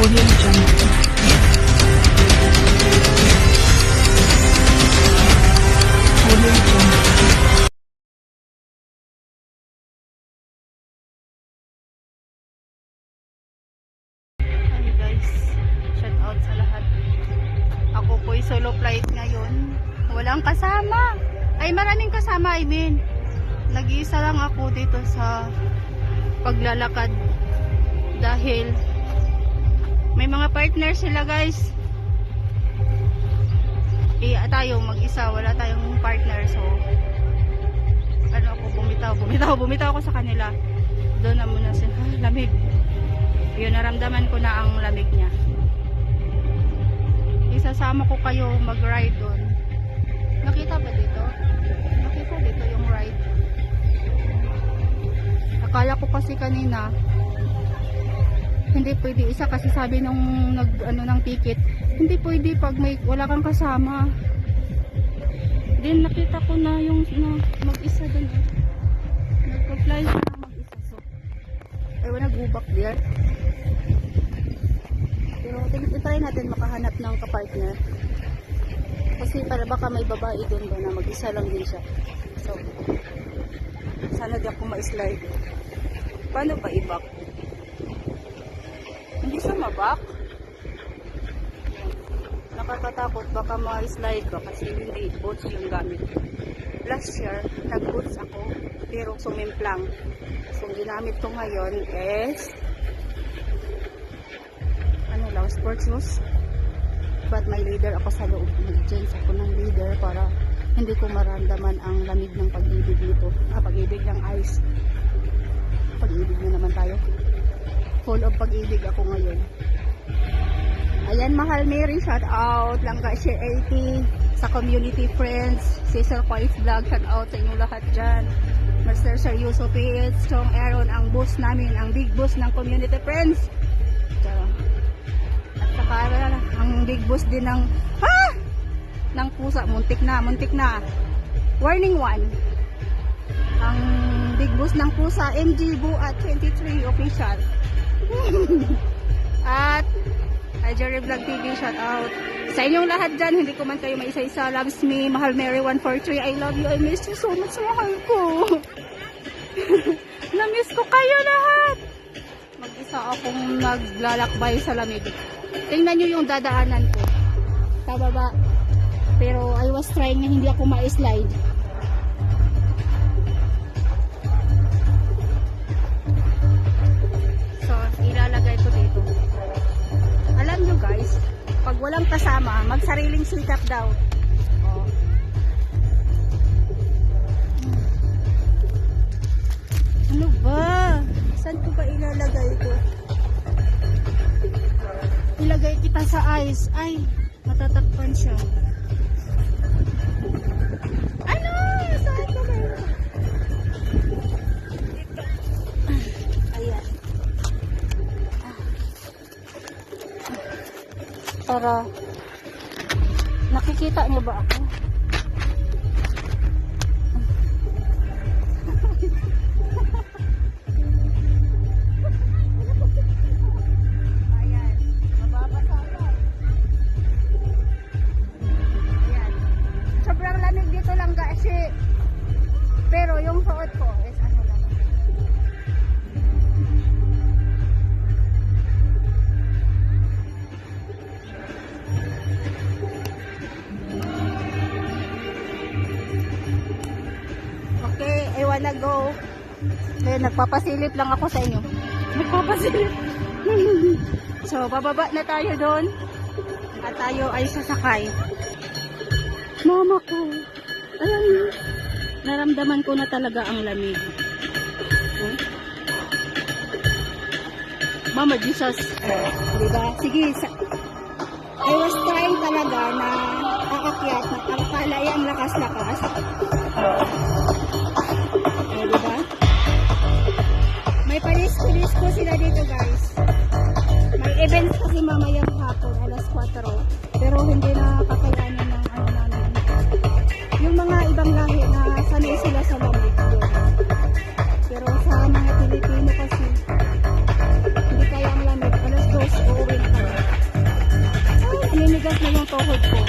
Audio Jungle. Audio Jungle. Hi guys, shout out sa lahat. Ako po'y solo flight ngayon. Walang kasama. Ay, maraming kasama, I mean. Nag-iisa lang ako dito sa paglalakad. Dahil may mga partner sila guys. Tayo mag-isa, wala tayong partner. So, ano ako, bumitaw ako sa kanila. Doon na muna sila. Lamig. Yun, naramdaman ko na ang lamig niya. Isasama ko kayo mag-ride doon. Nakita ba dito? Nakita dito yung ride. Akala ko kasi kanina hindi pwede isa kasi sabi nung ng ticket, hindi pwede pag wala kang kasama. Then nakita ko na yung mag-isa doon. Nagpa-fly na mag-isa. So, I wanna go back there. Pero try natin makahanap ng kapartner. Kasi para baka may babae doon ba na mag-isa lang din siya. So, sana di ako ma-slide. Paano ba i-back? Hindi siya ma-back. Nakakatakot baka ma-slide ka kasi hindi boots yung gamit. Last year, nag-boots ako pero sumimplang. So, ginamit ko ngayon is sports shoes. But may leader ako sa loob. Mag-jeans ako ng leader para hindi ko maramdaman ang lamig ng pag-ibig nito. Pag-ibig ng ice. Pag-ibig na naman tayo. Full of pag-ibig ako ngayon. Ayan, Mahal Mary, shout out. Langga Share 80 sa community friends. Cesar Quiet Vlog, shout out sa inyong lahat dyan. Master Sir Yuso Piet, Strong Aaron, ang boss namin, ang big boss ng community friends. At saka ang big boss din ng ng pusa, muntik na. Warning 1. Ang big boss ng pusa, MG Buat 23 official. At Jerry Vlog TV, shout out sa inyong lahat dyan. Hindi ko man kayo maisa-isa. Loves me, Mahal Mary 143. I love you, I miss you so much, mahal ko. Na-miss ko kayo lahat. Mag-isa akong naglalakbay sa lamig. Tingnan nyo yung dadaanan ko sa baba. Pero I was trying na hindi ako ma-slide. So, ilalagay ko dito. Alam nyo guys, pag walang kasama, magsariling sweet up daw. Oh. Ano ba? Saan ko ba ilalagay ito? Ilagay kita sa ice. Ay, matatakpan siya. Ano? Saan ko ba? Dito. Ayan. Para nakikita niyo ba ako? Ayan, mababasa ka. Ayan. Sobrang lamig dito lang kasi. Pero yung suot ko is ano lang. Okay, I wanna go. Nagpapasilip lang ako sa inyo. Nagpapasilip. So, bababa na tayo doon. At tayo ay sasakay. Mama ko. Alam niyo, naramdaman ko na talaga ang lamig. Mama Jesus. Diba? Sige. I was trying talaga na aakyat na akala ang lakas-lakas. Diba? May palis-palis-ko sila dito guys. May events kasi mamayang hapon, alas 4. Pero hindi na kakayanin ng ano namin. Yung mga ibang lahi na sanay sila sa lamig yun. Pero sa mga Pilipino kasi hindi kaya ang lamig, alas 2 uuwi na tuhod ko.